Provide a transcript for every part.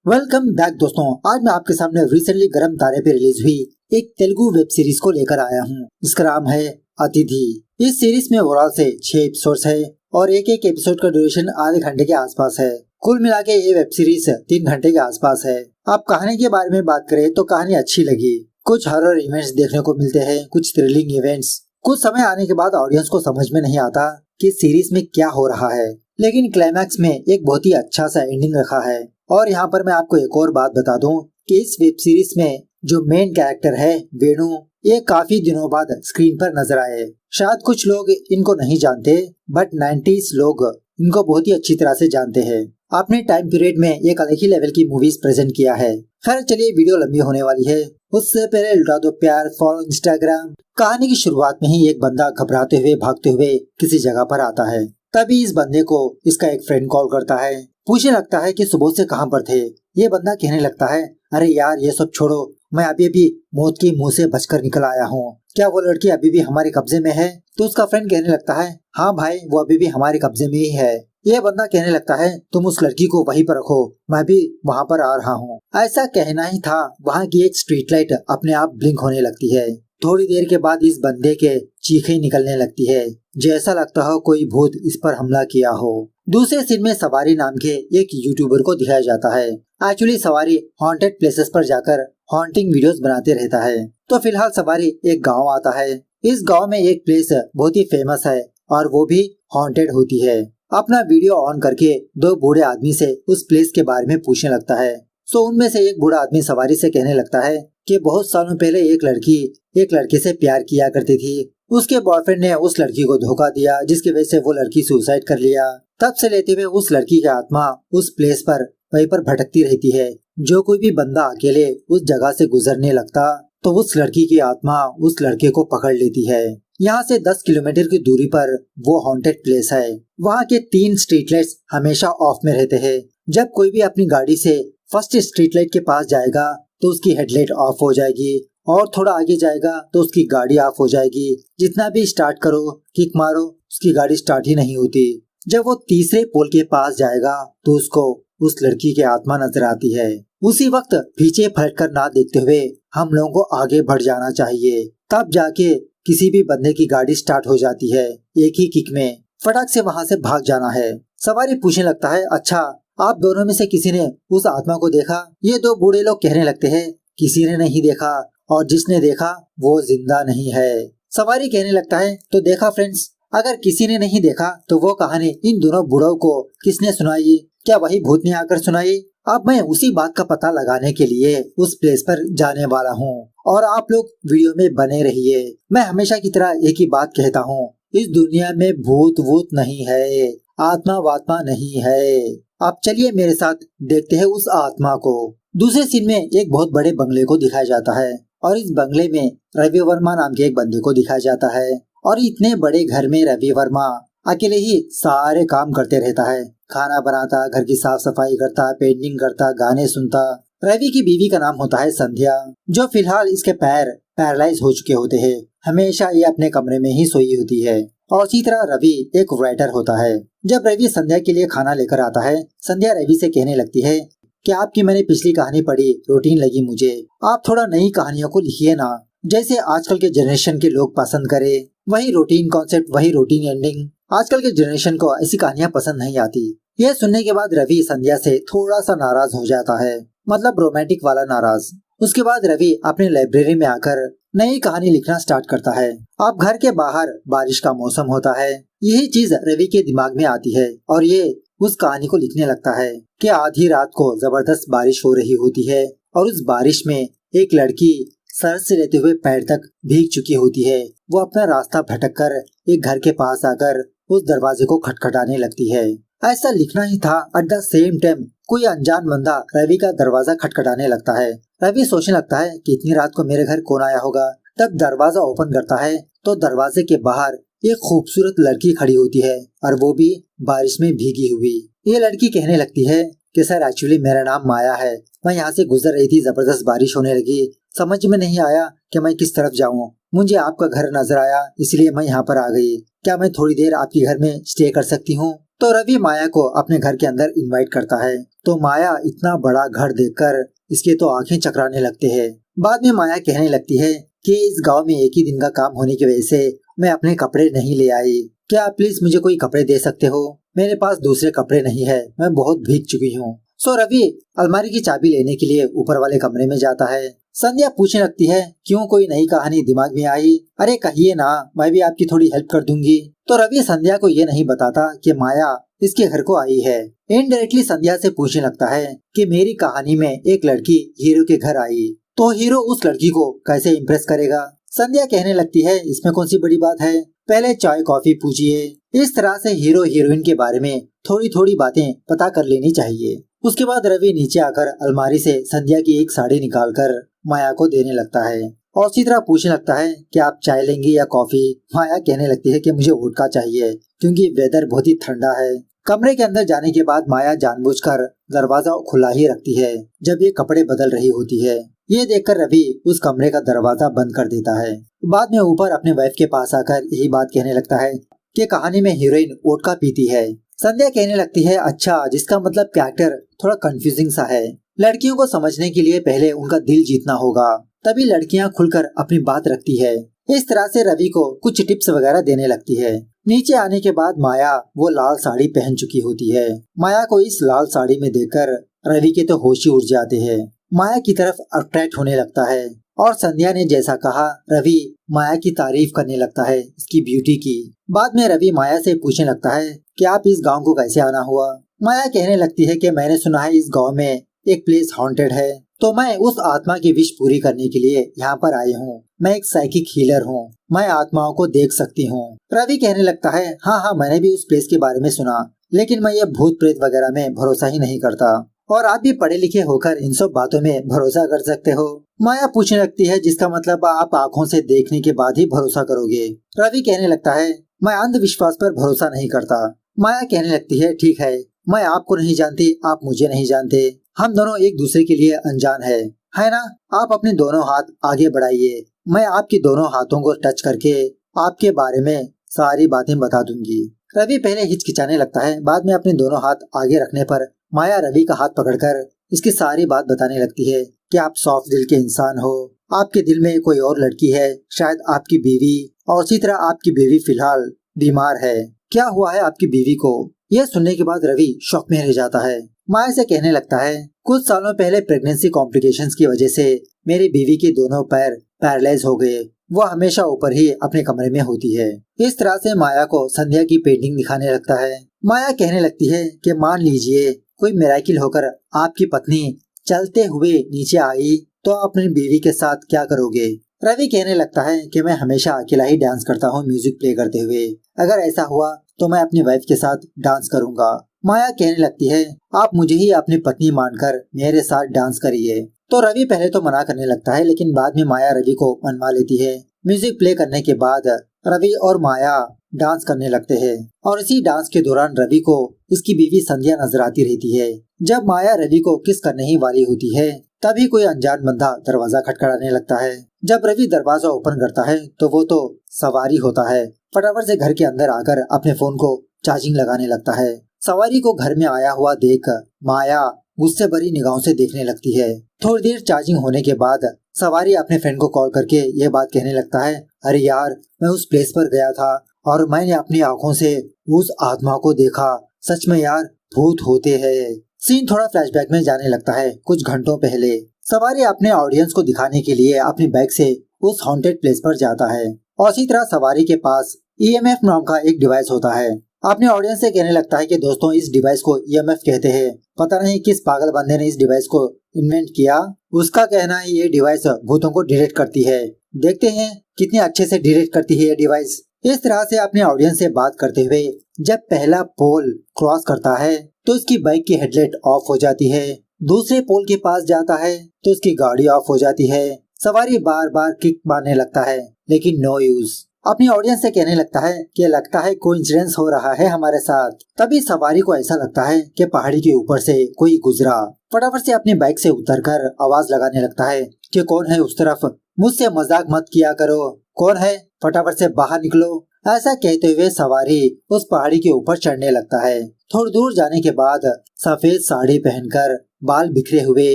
Welcome back दोस्तों। आज मैं आपके सामने रिसेंटली गरम तारे पे रिलीज हुई एक तेलुगु वेब सीरीज को लेकर आया हूँ। इसका नाम है अतिथि। इस सीरीज में ओवरऑल से 6 एपिसोड्स है और एक एक एपिसोड का ड्यूरेशन आधे घंटे के आसपास है। कुल मिला के ये वेब सीरीज 3 घंटे के आसपास है। आप कहानी के बारे में बात करें तो कहानी अच्छी लगी। कुछ हॉरर इवेंट्स देखने को मिलते हैं, कुछ थ्रिलिंग इवेंट्स। कुछ समय आने के बाद ऑडियंस को समझ में नहीं आता कि सीरीज में क्या हो रहा है, लेकिन क्लाइमैक्स में एक बहुत ही अच्छा सा एंडिंग रखा है। और यहाँ पर मैं आपको एक और बात बता दूं कि इस वेब सीरीज में जो मेन कैरेक्टर है वेणु, ये काफी दिनों बाद स्क्रीन पर नजर आए। शायद कुछ लोग इनको नहीं जानते, बट 90s लोग इनको बहुत ही अच्छी तरह से जानते हैं। अपने टाइम पीरियड में एक अलग ही लेवल की मूवीज प्रेजेंट किया है। खैर चलिए, वीडियो लंबी होने वाली है, उससे पहले लुटा दो प्यार, फॉलो इंस्टाग्राम। कहानी की शुरुआत में ही एक बंदा घबराते हुए भागते हुए किसी जगह पर आता है। तभी इस बंदे को इसका एक फ्रेंड कॉल करता है, पूछने लगता है कि सुबह से कहां पर थे। ये बंदा कहने लगता है, अरे यार ये सब छोड़ो, मैं अभी अभी मौत के मुंह से बचकर निकल आया हूँ। क्या वो लड़की अभी भी हमारे कब्जे में है? तो उसका फ्रेंड कहने लगता है, हाँ भाई वो अभी भी हमारे कब्जे में ही है। ये बंदा कहने लगता है, तुम उस लड़की को वहीं पर रखो, मैं भी वहाँ पर आ रहा हूँ। ऐसा कहना ही था, वहाँ की एक स्ट्रीट लाइट अपने आप ब्लिंक होने लगती है। थोड़ी देर के बाद इस बंदे के चीखें निकलने लगती है, जैसा लगता हो कोई भूत इस पर हमला किया हो। दूसरे सीन में सवारी नाम के एक यूट्यूबर को दिखाया जाता है। एक्चुअली सवारी हॉन्टेड प्लेसेस पर जाकर हॉन्टिंग वीडियोस बनाते रहता है। तो फिलहाल सवारी एक गांव आता है। इस गांव में एक प्लेस बहुत ही फेमस है और वो भी हॉन्टेड होती है। अपना वीडियो ऑन करके दो बूढ़े आदमी से उस प्लेस के बारे में पूछने लगता है। सो उनमें से एक बूढ़ा आदमी सवारी से कहने लगता है कि बहुत सालों पहले एक लड़की एक लड़के से प्यार किया करती थी। उसके बॉयफ्रेंड ने उस लड़की को धोखा दिया, जिसकी वजह से वो लड़की सुसाइड कर लिया। तब से लेते हुए उस लड़की की आत्मा उस प्लेस पर वहीं पर भटकती रहती है। जो कोई भी बंदा अकेले उस जगह से गुजरने लगता तो उस लड़की की आत्मा उस लड़के को पकड़ लेती है। यहाँ से 10 किलोमीटर की दूरी पर वो हॉन्टेड प्लेस है। वहाँ के 3 स्ट्रीट लाइट्स हमेशा ऑफ में रहते हैं। जब कोई भी अपनी गाड़ी से फर्स्ट स्ट्रीट लाइट के पास जाएगा तो उसकी हेडलाइट ऑफ हो जाएगी, और थोड़ा आगे जाएगा तो उसकी गाड़ी ऑफ हो जाएगी। जितना भी स्टार्ट करो, किक मारो, उसकी गाड़ी स्टार्ट ही नहीं होती। जब वो तीसरे पोल के पास जाएगा तो उसको उस लड़की की आत्मा नजर आती है। उसी वक्त पीछे पलट कर ना देखते हुए हम लोगों को आगे बढ़ जाना चाहिए। तब जाके किसी भी बंदे की गाड़ी स्टार्ट हो जाती है। एक ही किक में फटाक से वहाँ से भाग जाना है। सवारी पूछने लगता है, अच्छा आप दोनों में से किसी ने उस आत्मा को देखा? ये दो बूढ़े लोग कहने लगते हैं, किसी ने नहीं देखा, और जिसने देखा वो जिंदा नहीं है। सवारी कहने लगता है, तो देखा फ्रेंड्स, अगर किसी ने नहीं देखा तो वो कहानी इन दोनों बूढ़ों को किसने सुनाई? क्या वही भूत ने आकर सुनाई? अब मैं उसी बात का पता लगाने के लिए उस प्लेस पर जाने वाला हूँ, और आप लोग वीडियो में बने रहिए। मैं हमेशा की तरह एक ही बात कहता हूँ, इस दुनिया में भूत वूत नहीं है, आत्मा वात्मा नहीं है। आप चलिए मेरे साथ देखते हैं उस आत्मा को। दूसरे सीन में एक बहुत बड़े बंगले को दिखाया जाता है, और इस बंगले में रवि वर्मा नाम के एक बंदे को दिखाया जाता है। और इतने बड़े घर में रवि वर्मा अकेले ही सारे काम करते रहता है। खाना बनाता, घर की साफ सफाई करता, पेंटिंग करता, गाने सुनता। रवि की बीवी का नाम होता है संध्या, जो फिलहाल इसके पैर पैरालाइज हो चुके होते हैं। हमेशा ये अपने कमरे में ही सोई होती है। और इसी तरह रवि एक राइटर होता है। जब रवि संध्या के लिए खाना लेकर आता है, संध्या रवि से कहने लगती है कि आपकी मैंने पिछली कहानी पढ़ी, रूटीन लगी मुझे, आप थोड़ा नई कहानियों को लिखिए ना, जैसे आजकल के जनरेशन के लोग पसंद करे। वही रूटीन कॉन्सेप्ट, वही रूटीन एंडिंग। आजकल के जनरेशन को ऐसी कहानियां पसंद नहीं आती। यह सुनने के बाद रवि संध्या से थोड़ा सा नाराज हो जाता है, मतलब रोमांटिक वाला नाराज। उसके बाद रवि अपनी लाइब्रेरी में आकर नई कहानी लिखना स्टार्ट करता है। अब घर के बाहर बारिश का मौसम होता है। यही चीज रवि के दिमाग में आती है और ये उस कहानी को लिखने लगता है कि आधी रात को जबरदस्त बारिश हो रही होती है, और उस बारिश में एक लड़की सर से लेते हुए पैर तक भीग चुकी होती है। वो अपना रास्ता भटक कर एक घर के पास आकर उस दरवाजे को खटखटाने लगती है। ऐसा लिखना ही था। एट द सेम टाइम कोई अनजान बंदा रवि का दरवाजा खटखटाने लगता है। रवि सोचने लगता है कि इतनी रात को मेरे घर कौन आया होगा। तब दरवाजा ओपन करता है तो दरवाजे के बाहर एक खूबसूरत लड़की खड़ी होती है, और वो भी बारिश में भीगी हुई। ये लड़की कहने लगती है कि सर एक्चुअली मेरा नाम माया है, मैं यहाँ से गुजर रही थी, जबरदस्त बारिश होने लगी, समझ में नहीं आया कि मैं किस तरफ जाऊँ। मुझे आपका घर नजर आया, इसलिए मैं यहाँ पर आ गई। क्या मैं थोड़ी देर आपके घर में स्टे कर सकती हूँ? तो रवि माया को अपने घर के अंदर इनवाइट करता है। तो माया इतना बड़ा घर देखकर इसके तो आंखें चकराने लगते हैं। बाद में माया कहने लगती है कि इस गांव में एक ही दिन का काम होने की वजह से मैं अपने कपड़े नहीं ले आई। क्या आप प्लीज मुझे कोई कपड़े दे सकते हो? मेरे पास दूसरे कपड़े नहीं है, मैं बहुत भीग चुकी हूँ। सो रवि अलमारी की चाबी लेने के लिए ऊपर वाले कमरे में जाता है। संध्या पूछने लगती है क्यों, कोई नई कहानी दिमाग में आई? अरे कहिए ना, मैं भी आपकी थोड़ी हेल्प कर दूंगी। तो रवि संध्या को ये नहीं बताता कि माया इसके घर को आई है। इनडायरेक्टली संध्या से पूछने लगता है कि मेरी कहानी में एक लड़की हीरो के घर आई, तो हीरो उस लड़की को कैसे इम्प्रेस करेगा? संध्या कहने लगती है इसमें कौन सी बड़ी बात है, पहले चाय कॉफी पूछिए। इस तरह से हीरो हीरोइन के बारे में थोड़ी थोड़ी बातें पता कर लेनी चाहिए। उसके बाद रवि नीचे आकर अलमारी से संध्या की एक साड़ी निकालकर माया को देने लगता है और उसी तरह पूछने लगता है कि आप चाय लेंगी या कॉफी? माया कहने लगती है कि मुझे वोडका चाहिए क्योंकि वेदर बहुत ही ठंडा है। कमरे के अंदर जाने के बाद माया जानबूझकर दरवाजा खुला ही रखती है जब ये कपड़े बदल रही होती है। ये देखकर रवि उस कमरे का दरवाजा बंद कर देता है। बाद में ऊपर अपने वाइफ के पास आकर यही बात कहने लगता है कि कहानी में हीरोइन वोडका पीती है। संध्या कहने लगती है अच्छा, जिसका मतलब कैरेक्टर थोड़ा कंफ्यूजिंग सा है। लड़कियों को समझने के लिए पहले उनका दिल जीतना होगा, तभी लड़कियां खुलकर अपनी बात रखती है। इस तरह से रवि को कुछ टिप्स वगैरह देने लगती है। नीचे आने के बाद माया वो लाल साड़ी पहन चुकी होती है। माया को इस लाल साड़ी में देखकर रवि के तो होश ही उड़ जाते हैं। माया की तरफ अट्रैक्ट होने लगता है और संध्या ने जैसा कहा रवि माया की तारीफ करने लगता है इसकी ब्यूटी की। बाद में रवि माया से पूछने लगता है कि आप इस गांव को कैसे आना हुआ? माया कहने लगती है कि मैंने सुना है इस गांव में एक प्लेस हॉन्टेड है, तो मैं उस आत्मा की विश पूरी करने के लिए यहाँ पर आई हूँ। मैं एक साइकिक हीलर हूँ, मैं आत्माओं को देख सकती हूँ। रवि कहने लगता है हाँ, मैंने भी उस प्लेस के बारे में सुना, लेकिन मैं ये भूत प्रेत वगैरह में भरोसा ही नहीं करता और आप भी पढ़े लिखे होकर इन सब बातों में भरोसा कर सकते हो। माया पूछने लगती है जिसका मतलब आप आँखों से देखने के बाद ही भरोसा करोगे। रवि कहने लगता है मैं अंधविश्वास पर भरोसा नहीं करता। माया कहने लगती है ठीक है, मैं आपको नहीं जानती, आप मुझे नहीं जानते, हम दोनों एक दूसरे के लिए अनजान है ना? आप अपने दोनों हाथ आगे बढ़ाइए, मैं आपके दोनों हाथों को टच करके आपके बारे में सारी बातें बता दूंगी। रवि पहले हिचकिचाने लगता है, बाद में अपने दोनों हाथ आगे रखने पर माया रवि का हाथ पकड़कर इसकी सारी बात बताने लगती है कि आप सॉफ्ट दिल के इंसान हो, आपके दिल में कोई और लड़की है, शायद आपकी बीवी, और उसी तरह आपकी बीवी फिलहाल बीमार है। क्या हुआ है आपकी बीवी को? यह सुनने के बाद रवि शॉक में रह जाता है। माया से कहने लगता है कुछ सालों पहले प्रेगनेंसी कॉम्प्लिकेशंस की वजह से मेरी बीवी के दोनों पैर पैरालाइज हो गए। वह हमेशा ऊपर ही अपने कमरे में होती है। इस तरह से माया को संध्या की पेंटिंग दिखाने लगता है। माया कहने लगती है कि मान लीजिए कोई मिरेकल होकर आपकी पत्नी चलते हुए नीचे आई, तो आप अपनी बीवी के साथ क्या करोगे? रवि कहने लगता है कि मैं हमेशा अकेला ही डांस करता हूँ म्यूजिक प्ले करते हुए, अगर ऐसा हुआ तो मैं अपनी वाइफ के साथ डांस करूंगा। माया कहने लगती है आप मुझे ही अपनी पत्नी मानकर मेरे साथ डांस करिए। तो रवि पहले तो मना करने लगता है, लेकिन बाद में माया रवि को मनवा लेती है। म्यूजिक प्ले करने के बाद रवि और माया डांस करने लगते हैं और इसी डांस के दौरान रवि को इसकी बीवी संध्या नजर आती रहती है। जब माया रवि को किस करने ही वाली होती है, तभी कोई अनजान बंदा दरवाजा खटखटाने लगता है। जब रवि दरवाजा ओपन करता है तो वो तो सवारी होता है। फटाफट से घर के अंदर आकर अपने फोन को चार्जिंग लगाने लगता है। सवारी को घर में आया हुआ देख माया गुस्से भरी निगाहों से देखने लगती है। थोड़ी देर चार्जिंग होने के बाद सवारी अपने फ्रेंड को कॉल करके ये बात कहने लगता है अरे यार, मैं उस प्लेस पर गया था और मैंने अपनी आंखों से उस आत्मा को देखा, सच में यार भूत होते हैं। सीन थोड़ा फ्लैशबैक में जाने लगता है कुछ घंटों पहले। सवारी अपने ऑडियंस को दिखाने के लिए अपनी बाइक से उस हॉन्टेड प्लेस पर जाता है और इसी तरह सवारी के पास EMF नाम का एक डिवाइस होता है। अपने ऑडियंस से कहने लगता है कि दोस्तों इस डिवाइस को EMF कहते हैं, पता नहीं किस पागल बंदे ने इस डिवाइस को इन्वेंट किया। उसका कहना है ये डिवाइस भूतों को डिटेक्ट करती है, देखते हैं कितने अच्छे से डिटेक्ट करती है ये डिवाइस। इस तरह से अपने ऑडियंस से बात करते हुए जब पहला पोल क्रॉस करता है तो इसकी बाइक की हेडलाइट ऑफ हो जाती है। दूसरे पोल के पास जाता है तो इसकी गाड़ी ऑफ हो जाती है। सवारी बार बार किक मारने लगता है लेकिन नो यूज। अपनी ऑडियंस से कहने लगता है कि लगता है कोइंसिडेंस हो रहा है हमारे साथ। तभी सवारी को ऐसा लगता है कि पहाड़ी के ऊपर से कोई गुजरा। फटाफट से अपनी बाइक से उतरकर आवाज लगाने लगता है कि कौन है उस तरफ, मुझसे मजाक मत किया करो, कौन है, फटाफट से बाहर निकलो। ऐसा कहते हुए सवारी उस पहाड़ी के ऊपर चढ़ने लगता है। थोड़ी दूर जाने के बाद सफेद साड़ी पहनकर बाल बिखरे हुए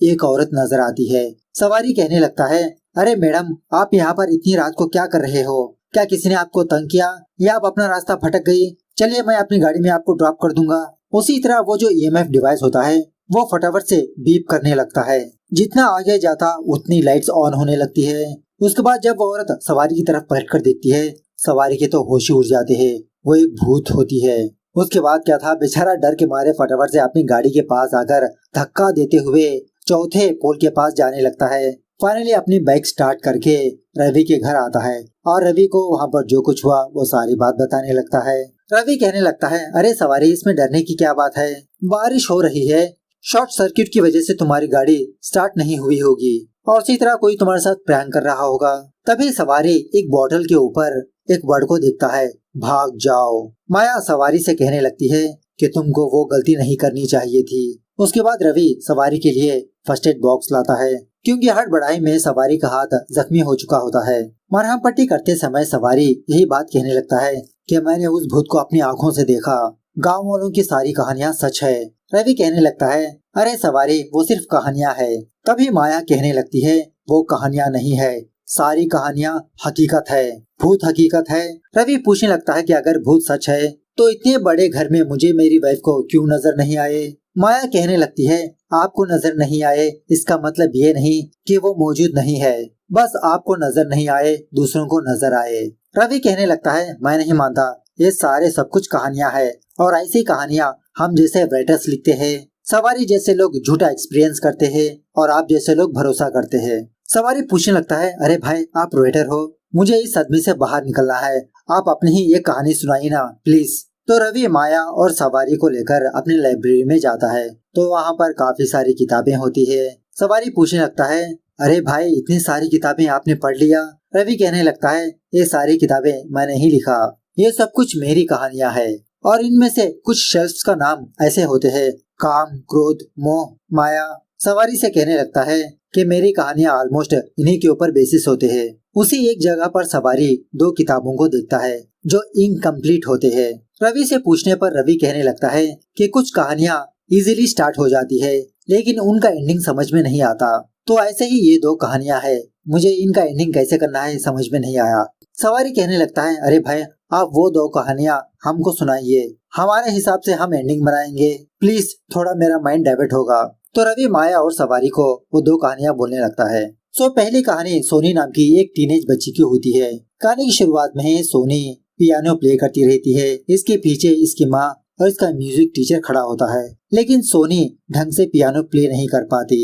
एक औरत नजर आती है। सवारी कहने लगता है, अरे मैडम, आप यहाँ पर इतनी रात को क्या कर रहे हो? क्या किसी ने आपको तंग किया या आप अपना रास्ता भटक गई? चलिए मैं अपनी गाड़ी में आपको ड्रॉप कर दूंगा। उसी तरह वो जो EMF डिवाइस होता है वो फटाफट से बीप करने लगता है। जितना आगे जाता उतनी लाइट्स ऑन होने लगती है। उसके बाद जब वो औरत सवारी की तरफ पलट कर देखती है, सवारी के तो होश ही उड़ जाते हैं। वो एक भूत होती है। उसके बाद क्या था, बेचारा डर के मारे फटाफट से अपनी गाड़ी के पास आकर धक्का देते हुए चौथे पोल के पास जाने लगता है। फाइनली अपनी बाइक स्टार्ट करके रवि के घर आता है और रवि को वहाँ पर जो कुछ हुआ वो सारी बात बताने लगता है। रवि कहने लगता है, अरे सवारी, इसमें डरने की क्या बात है? बारिश हो रही है, शॉर्ट सर्किट की वजह से तुम्हारी गाड़ी स्टार्ट नहीं हुई होगी और इसी तरह कोई तुम्हारे साथ प्रैंक कर रहा होगा। तभी सवारी एक बॉटल के ऊपर एक वर्ड को देखता है, भाग जाओ। माया सवारी से कहने लगती है कि तुमको वो गलती नहीं करनी चाहिए थी। उसके बाद रवि सवारी के लिए फर्स्ट एड बॉक्स लाता है क्योंकि हड़बड़ाई में सवारी का हाथ जख्मी हो चुका होता है। मरहम पट्टी करते समय सवारी यही बात कहने लगता है कि मैंने उस भूत को अपनी आंखों से देखा। गांव वालों की सारी कहानियां सच है। रवि कहने लगता है, अरे सवारी, वो सिर्फ कहानियां है। तभी माया कहने लगती है, वो कहानियां नहीं है, सारी कहानियां हकीकत है। भूत हकीकत है। रवि पूछने लगता है कि अगर भूत सच है तो इतने बड़े घर में मुझे मेरी वाइफ को क्यों नजर नहीं आए? माया कहने लगती है, आपको नजर नहीं आए इसका मतलब ये नहीं कि वो मौजूद नहीं है, बस आपको नजर नहीं आए दूसरों को नजर आए। रवि कहने लगता है, मैं नहीं मानता, ये सारे सब कुछ कहानियां है और ऐसी कहानियां हम जैसे राइटर्स लिखते हैं। सवारी जैसे लोग झूठा एक्सपीरियंस करते हैं और आप जैसे लोग भरोसा करते हैं। सवारी पूछने लगता है, अरे भाई, आप राइटर हो, मुझे इस सदमे से बाहर निकलना है, आप अपनी ही एक कहानी सुनाइए ना प्लीज। तो रवि माया और सवारी को लेकर अपनी लाइब्रेरी में जाता है तो वहाँ पर काफी सारी किताबें होती है। सवारी पूछने लगता है, अरे भाई, इतनी सारी किताबें आपने पढ़ लिया? रवि कहने लगता है, ये सारी किताबें मैंने ही लिखा, ये सब कुछ मेरी कहानियां है और इनमें से कुछ शेल्फ्स का नाम ऐसे होते हैं, काम, क्रोध, मोह, माया। सवारी से कहने लगता है कि मेरी कहानियां ऑलमोस्ट इन्हीं के ऊपर बेसिस होते हैं। उसी एक जगह पर सवारी दो किताबों को देखता है जो इनकम्प्लीट होते हैं। रवि से पूछने पर रवि कहने लगता है कि कुछ कहानियां इजीली स्टार्ट हो जाती है लेकिन उनका एंडिंग समझ में नहीं आता। तो ऐसे ही ये दो कहानियां हैं, मुझे इनका एंडिंग कैसे करना है समझ में नहीं आया। सवारी कहने लगता है, अरे भाई, आप वो दो कहानियां हमको सुनाइए, हमारे हिसाब से हम एंडिंग बनाएंगे, प्लीज, थोड़ा मेरा माइंड डाइवर्ट होगा। तो रवि माया और सवारी को वो दो कहानियां बोलने लगता है। पहली कहानी सोनी नाम की एक टीनेज बच्ची की होती है। कहानी की शुरुआत में सोनी पियानो प्ले करती रहती है। इसके पीछे इसकी माँ और इसका म्यूजिक टीचर खड़ा होता है, लेकिन सोनी ढंग से पियानो प्ले नहीं कर पाती।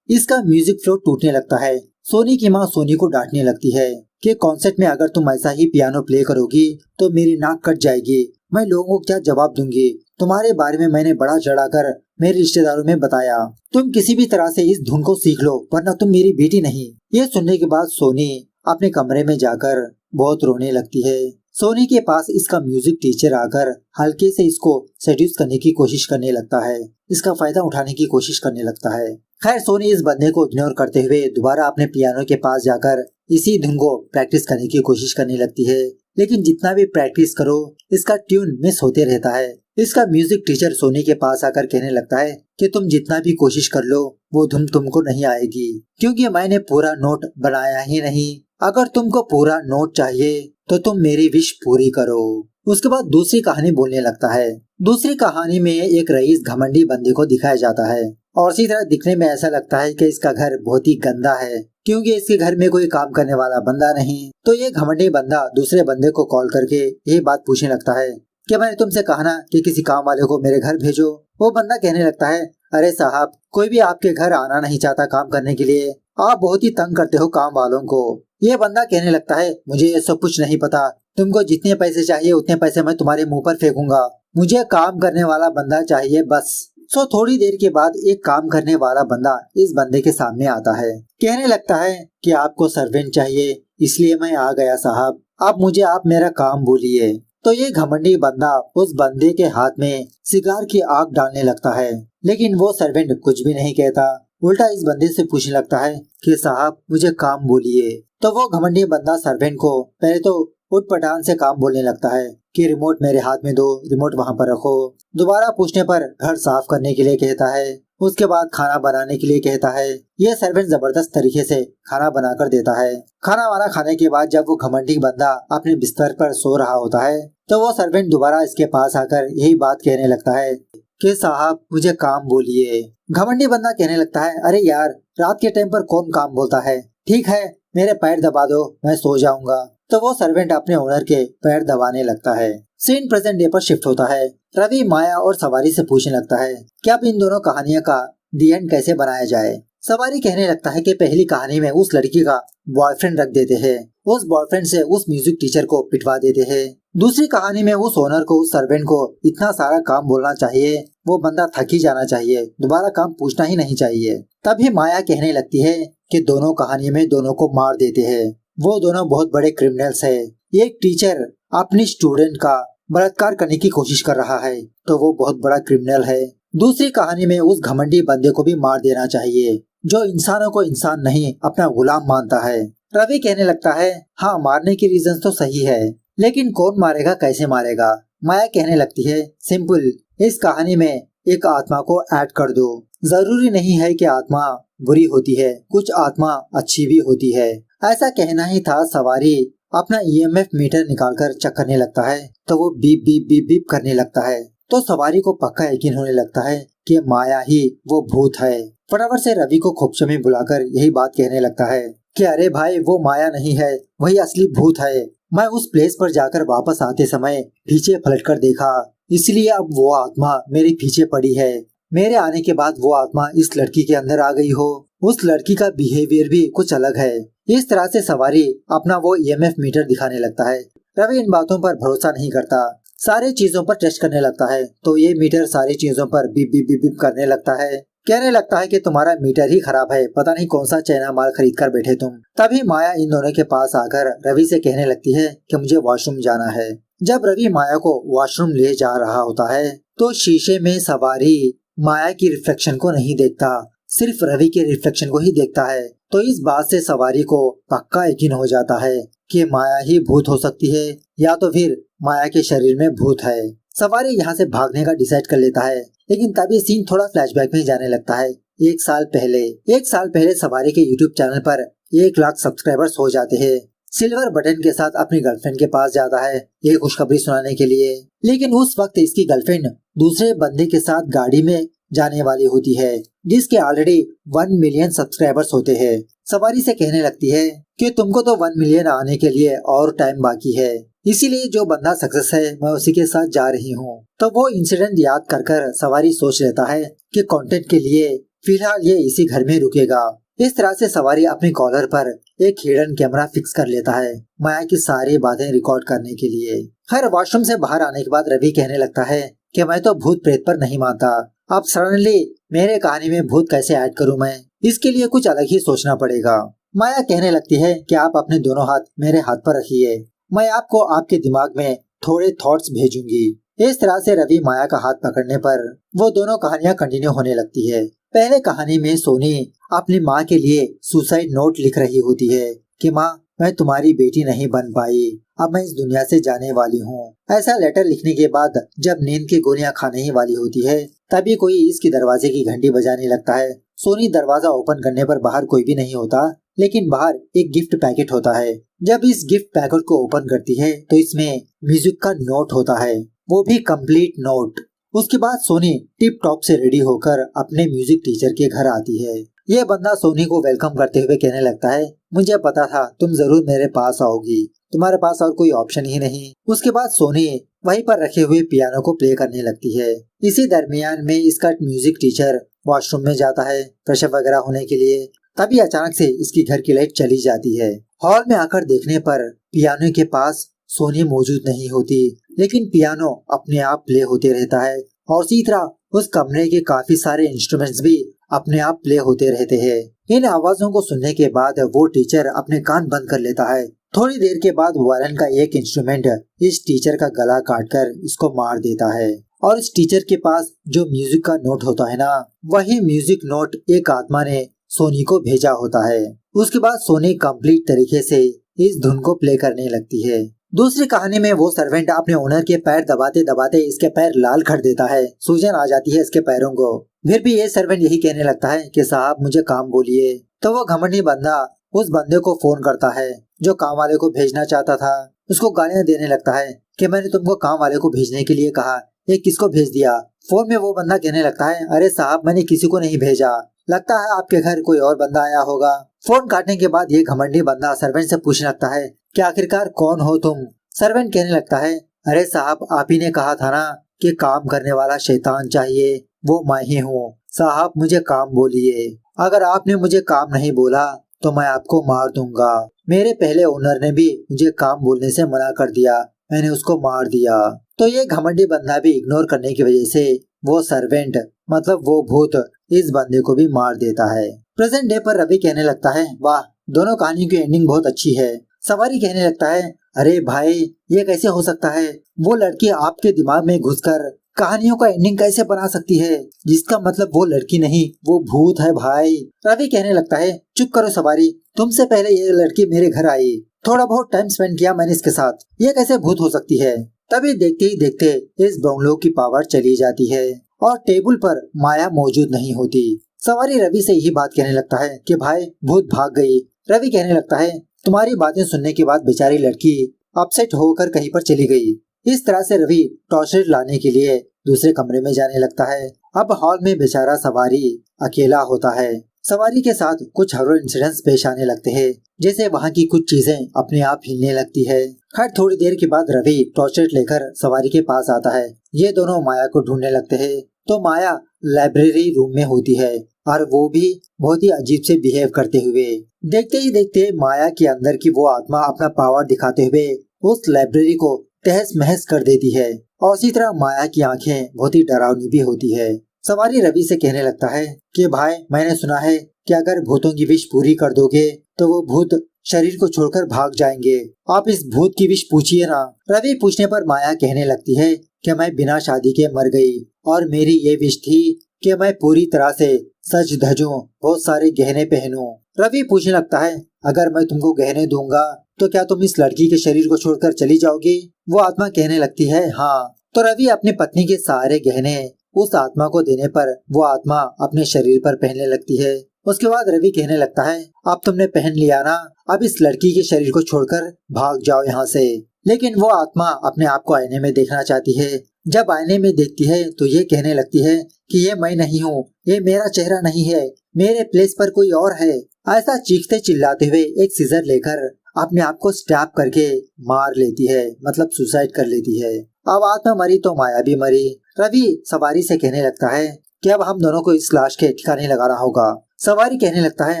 इसका म्यूजिक फ्लो टूटने लगता है। सोनी की माँ सोनी को डांटने लगती है कि कॉन्सर्ट में अगर तुम ऐसा ही पियानो प्ले करोगी तो मेरी नाक कट जाएगी, मैं लोगों को क्या जवाब दूंगी? तुम्हारे बारे में मैंने बड़ा चढ़ाकर मेरे रिश्तेदारों में बताया, तुम किसी भी तरह से इस धुन को सीख लो वरना तुम मेरी बेटी नहीं। ये सुनने के बाद सोनी अपने कमरे में जाकर बहुत रोने लगती है। सोनी के पास इसका म्यूजिक टीचर आकर हल्के से इसको सेड्यूस करने की कोशिश करने लगता है, इसका फायदा उठाने की कोशिश करने लगता है। खैर, सोनी इस बंदे को इग्नोर करते हुए दोबारा अपने पियानो के पास जाकर इसी धुन को प्रैक्टिस करने की कोशिश करने लगती है, लेकिन जितना भी प्रैक्टिस करो इसका ट्यून मिस होते रहता है। इसका म्यूजिक टीचर सोनी के पास आकर कहने लगता है कि तुम जितना भी कोशिश कर लो वो धुन तुमको नहीं आएगी क्योंकि मैंने पूरा नोट बनाया ही नहीं। अगर तुमको पूरा नोट चाहिए तो तुम मेरी विश पूरी करो। उसके बाद दूसरी कहानी बोलने लगता है। दूसरी कहानी में एक रईस घमंडी बंदे को दिखाया जाता है और इसी तरह दिखने में ऐसा लगता है कि इसका घर बहुत ही गंदा है क्योंकि इसके घर में कोई काम करने वाला बंदा नहीं। तो ये घमंडी बंदा दूसरे बंदे को कॉल करके ये बात पूछने लगता है कि मैंने तुमसे कहा ना कि किसी काम वाले को मेरे घर भेजो। वो बंदा कहने लगता है, अरे साहब, कोई भी आपके घर आना नहीं चाहता काम करने के लिए, आप बहुत ही तंग करते हो काम वालों को। ये बंदा कहने लगता है, मुझे ये सब कुछ नहीं पता, तुमको जितने पैसे चाहिए उतने पैसे मैं तुम्हारे मुंह पर फेंकूंगा, मुझे काम करने वाला बंदा चाहिए बस। थोड़ी देर के बाद एक काम करने वाला बंदा इस बंदे के सामने आता है। कहने लगता है कि आपको सर्वेंट चाहिए इसलिए मैं आ गया साहब, आप मेरा काम बोलिए। तो ये घमंडी बंदा उस बंदे के हाथ में सिगार की आग डालने लगता है, लेकिन वो सर्वेंट कुछ भी नहीं कहता, उल्टा इस बंदे से पूछने लगता है कि साहब मुझे काम बोलिए। तो वो घमंडी बंदा सर्वेंट को पहले तो उठपटांग से काम बोलने लगता है कि रिमोट मेरे हाथ में दो, रिमोट वहाँ पर रखो। दोबारा पूछने पर घर साफ करने के लिए कहता है। उसके बाद खाना बनाने के लिए कहता है। ये सर्वेंट जबरदस्त तरीके से खाना बनाकर देता है। खाना वाना खाने के बाद जब वो घमंडी बंदा अपने बिस्तर पर सो रहा होता है तो वो सर्वेंट दोबारा इसके पास आकर यही बात कहने लगता है कि साहब मुझे काम बोलिए। घमंडी बंदा कहने लगता है, अरे यार रात के टाइम पर कौन काम बोलता है, ठीक है मेरे पैर दबा दो, मैं सो जाऊंगा। तो वो सर्वेंट अपने ओनर के पैर दबाने लगता है। सीन प्रेजेंट डे पर शिफ्ट होता है। रवि माया और सवारी से पूछने लगता है कि अब इन दोनों कहानियों का दी एंड कैसे बनाया जाए। सवारी कहने लगता है कि पहली कहानी में उस लड़की का बॉयफ्रेंड रख देते हैं, उस बॉयफ्रेंड से उस म्यूजिक टीचर को पिटवा देते हैं। दूसरी कहानी में उस ओनर को, उस सर्वेंट को इतना सारा काम बोलना चाहिए, वो बंदा थक ही जाना चाहिए, दोबारा काम पूछना ही नहीं चाहिए। तभी माया कहने लगती है कि दोनों कहानी में दोनों को मार देते हैं, वो दोनों बहुत बड़े क्रिमिनल्स है। एक टीचर अपनी स्टूडेंट का बलात्कार करने की कोशिश कर रहा है तो वो बहुत बड़ा क्रिमिनल है। दूसरी कहानी में उस घमंडी बंदे को भी मार देना चाहिए जो इंसानों को इंसान नहीं अपना गुलाम मानता है। रवि कहने लगता है, हाँ मारने की रीजन तो सही है, लेकिन कौन मारेगा, कैसे मारेगा। माया कहने लगती है, सिंपल, इस कहानी में एक आत्मा को ऐड कर दो। जरूरी नहीं है कि आत्मा बुरी होती है, कुछ आत्मा अच्छी भी होती है। ऐसा कहना ही था। सवारी अपना ईएमएफ मीटर निकालकर चेक करने लगता है तो वो बीप बीप बीप बीप करने लगता है। तो सवारी को पक्का यकीन होने लगता है कि माया ही वो भूत है। फटाफट से रवि को खोपचे में बुलाकर यही बात कहने लगता है कि अरे भाई वो माया नहीं है, वही असली भूत है। मैं उस प्लेस पर जाकर वापस आते समय पीछे पलटकर देखा, इसलिए अब वो आत्मा मेरे पीछे पड़ी है। मेरे आने के बाद वो आत्मा इस लड़की के अंदर आ गई हो। उस लड़की का बिहेवियर भी कुछ अलग है। इस तरह से सवारी अपना वो ईएमएफ मीटर दिखाने लगता है। रवि इन बातों पर भरोसा नहीं करता, सारे चीजों पर टेस्ट करने लगता है तो ये मीटर सारी चीजों पर बीप बीप बीप बीप करने लगता है। कहने लगता है कि तुम्हारा मीटर ही खराब है, पता नहीं कौन सा चाइना माल खरीद कर बैठे तुम। तभी माया इन दोनों के पास आकर रवि से कहने लगती है कि मुझे वॉशरूम जाना है। जब रवि माया को वॉशरूम ले जा रहा होता है तो शीशे में सवारी माया की रिफ्लेक्शन को नहीं देखता, सिर्फ रवि के रिफ्लेक्शन को ही देखता है। तो इस बात से सवारी को पक्का यकीन हो जाता है कि माया ही भूत हो सकती है या तो फिर माया के शरीर में भूत है। सवारी यहाँ से भागने का डिसाइड कर लेता है, लेकिन तभी सीन थोड़ा फ्लैशबैक में जाने लगता है। एक साल पहले सवारी के यूट्यूब चैनल पर 1 लाख सब्सक्राइबर्स हो जाते हैं। सिल्वर बटन के साथ अपनी गर्लफ्रेंड के पास जाता है ये खुशखबरी सुनाने के लिए, लेकिन उस वक्त इसकी गर्लफ्रेंड दूसरे बंदे के साथ गाड़ी में जाने वाली होती है जिसके ऑलरेडी 1 मिलियन सब्सक्राइबर्स होते हैं। सवारी से कहने लगती है कि तुमको तो 1 मिलियन आने के लिए और टाइम बाकी है, इसीलिए जो बंदा सक्सेस है मैं उसी के साथ जा रही हूँ। तो वो इंसिडेंट याद कर सवारी सोच लेता है कि कंटेंट के लिए फिलहाल ये इसी घर में रुकेगा। इस तरह से सवारी अपने कॉलर पर एक हिडन कैमरा फिक्स कर लेता है माया की सारी बातें रिकॉर्ड करने के लिए। खैर वॉशरूम से बाहर आने के बाद रवि कहने लगता है कि मैं तो भूत प्रेत पर नहीं मानता, अब सडनली मेरे कहानी में भूत कैसे ऐड करूं मैं, इसके लिए कुछ अलग ही सोचना पड़ेगा। माया कहने लगती है कि आप अपने दोनों हाथ मेरे हाथ पर रखिए, मैं आपको आपके दिमाग में थोड़े थॉट्स भेजूंगी। इस तरह से रवि माया का हाथ पकड़ने पर वो दोनों कहानियां कंटिन्यू होने लगती है। पहले कहानी में सोनी अपनी माँ के लिए सुसाइड नोट लिख रही होती है कि माँ मैं तुम्हारी बेटी नहीं बन पाई, अब मैं इस दुनिया से जाने वाली हूँ। ऐसा लेटर लिखने के बाद जब नींद की गोलियां खाने ही वाली होती है तभी कोई इसकी दरवाजे की घंटी बजाने लगता है। सोनी दरवाजा ओपन करने पर बाहर कोई भी नहीं होता, लेकिन बाहर एक गिफ्ट पैकेट होता है। जब इस गिफ्ट पैकेट को ओपन करती है तो इसमें म्यूजिक का नोट होता है, वो भी कंप्लीट नोट। उसके बाद सोनी टिप टॉप से रेडी होकर अपने म्यूजिक टीचर के घर आती है। ये बंदा सोनी को वेलकम करते हुए कहने लगता है मुझे पता था तुम जरूर मेरे पास आओगी, तुम्हारे पास और कोई ऑप्शन ही नहीं। उसके बाद सोनी वहीं पर रखे हुए पियानो को प्ले करने लगती है। इसी दरमियान में इसका म्यूजिक टीचर वॉशरूम में जाता है फ्रेश अप वगैरह होने के लिए। तभी अचानक से इसकी घर की लाइट चली जाती है। हॉल में आकर देखने पर पियानो के पास सोनी मौजूद नहीं होती, लेकिन पियानो अपने आप प्ले होते रहता है और इसी तरह उस कमरे के काफी सारे इंस्ट्रूमेंट्स भी अपने आप प्ले होते रहते हैं। इन आवाजों को सुनने के बाद वो टीचर अपने कान बंद कर लेता है। थोड़ी देर के बाद वायलिन का एक इंस्ट्रूमेंट इस टीचर का गला काटकर इसको मार देता है और इस टीचर के पास जो म्यूजिक का नोट होता है ना, वही म्यूजिक नोट एक आत्मा ने सोनी को भेजा होता है। उसके बाद सोनी कंप्लीट तरीके से इस धुन को प्ले करने लगती है। दूसरी कहानी में वो सर्वेंट अपने ओनर के पैर दबाते दबाते इसके पैर लाल कर देता है, सूजन आ जाती है इसके पैरों को। फिर भी ये सर्वेंट यही कहने लगता है कि साहब मुझे काम बोलिए। तो वो घमंडी बंदा उस बंदे को फोन करता है जो काम वाले को भेजना चाहता था। उसको गालियां देने लगता है कि मैंने तुमको काम वाले को भेजने के लिए कहा, ये किसको भेज दिया। फोन में वो बंदा कहने लगता है, अरे साहब मैंने किसी को नहीं भेजा, लगता है आपके घर कोई और बंदा आया होगा। फोन काटने के बाद ये घमंडी बंदा सर्वेंट से पूछने लगता है कि आखिरकार कौन हो तुम। सर्वेंट कहने लगता है, अरे साहब आप ही ने कहा था ना कि काम करने वाला शैतान चाहिए, वो मैं ही हूँ। साहब मुझे काम बोलिए, अगर आपने मुझे काम नहीं बोला तो मैं आपको मार दूंगा। मेरे पहले ओनर ने भी मुझे काम बोलने से मना कर दिया, मैंने उसको मार दिया। तो ये घमंडी बंदा भी इग्नोर करने की वजह से वो सर्वेंट मतलब वो भूत इस बंदे को भी मार देता है। प्रेजेंट डे पर रवि कहने लगता है, वाह दोनों कहानियों की एंडिंग बहुत अच्छी है। सवारी कहने लगता है, अरे भाई ये कैसे हो सकता है, वो लड़की आपके दिमाग में घुसकर कहानियों का एंडिंग कैसे बना सकती है, जिसका मतलब वो लड़की नहीं वो भूत है भाई। रवि कहने लगता है, चुप करो सवारी, तुमसे पहले ये लड़की मेरे घर आई, थोड़ा बहुत टाइम स्पेंड किया मैंने इसके साथ, ये कैसे भूत हो सकती है। तभी देखते ही देखते इस बंगलों की पावर चली जाती है और टेबल पर माया मौजूद नहीं होती। सवारी रवि से यही बात कहने लगता है कि भाई भूत भाग गई। रवि कहने लगता है, तुम्हारी बातें सुनने के बाद बेचारी लड़की अपसेट होकर कहीं पर चली गई। इस तरह से रवि टॉर्चलाइट लाने के लिए दूसरे कमरे में जाने लगता है। अब हॉल में बेचारा सवारी अकेला होता है। सवारी के साथ कुछ हॉरर इंसिडेंट्स पेश आने लगते हैं, जैसे वहाँ की कुछ चीजें अपने आप हिलने लगती है। खैर थोड़ी देर के बाद रवि टॉर्चलाइट लेकर सवारी के पास आता है। ये दोनों माया को ढूंढने लगते हैं। तो माया लाइब्रेरी रूम में होती है और वो भी बहुत ही अजीब से बिहेव करते हुए। देखते ही देखते माया के अंदर की वो आत्मा अपना पावर दिखाते हुए उस लाइब्रेरी को तहस महस कर देती है और उसी तरह माया की आंखें बहुत ही डरावनी भी होती है। सवारी रवि से कहने लगता है कि भाई मैंने सुना है कि अगर भूतों की विश पूरी कर दोगे तो वो भूत शरीर को छोड़कर भाग जाएंगे, आप इस भूत की विश पूछिए ना। रवि पूछने पर माया कहने लगती है कि मैं बिना शादी के मर गई और मेरी ये विश थी कि मैं पूरी तरह से सज धजूं, बहुत सारे गहने पहनूं। रवि पूछने लगता है, अगर मैं तुमको गहने दूंगा तो क्या तुम इस लड़की के शरीर को छोड़कर चली जाओगी। वो आत्मा कहने लगती है हाँ। तो रवि अपनी पत्नी के सारे गहने उस आत्मा को देने पर वो आत्मा अपने शरीर पर पहनने लगती है। उसके बाद रवि कहने लगता है, अब तुमने पहन लिया ना, अब इस लड़की के शरीर को छोड़कर भाग जाओ यहाँ से। लेकिन वो आत्मा अपने आप को आईने में देखना चाहती है। जब आईने में देखती है तो ये कहने लगती है कि ये मैं नहीं हूँ, ये मेरा चेहरा नहीं है, मेरे प्लेस पर कोई और है। ऐसा चीखते चिल्लाते हुए एक सीजर लेकर अपने आप को स्टैब करके मार लेती है, मतलब सुसाइड कर लेती है। अब आत्मा मरी तो माया भी मरी। रवि सवारी से कहने लगता है कि अब हम दोनों को इस लाश के ठिकाने लगाना होगा। सवारी कहने लगता है,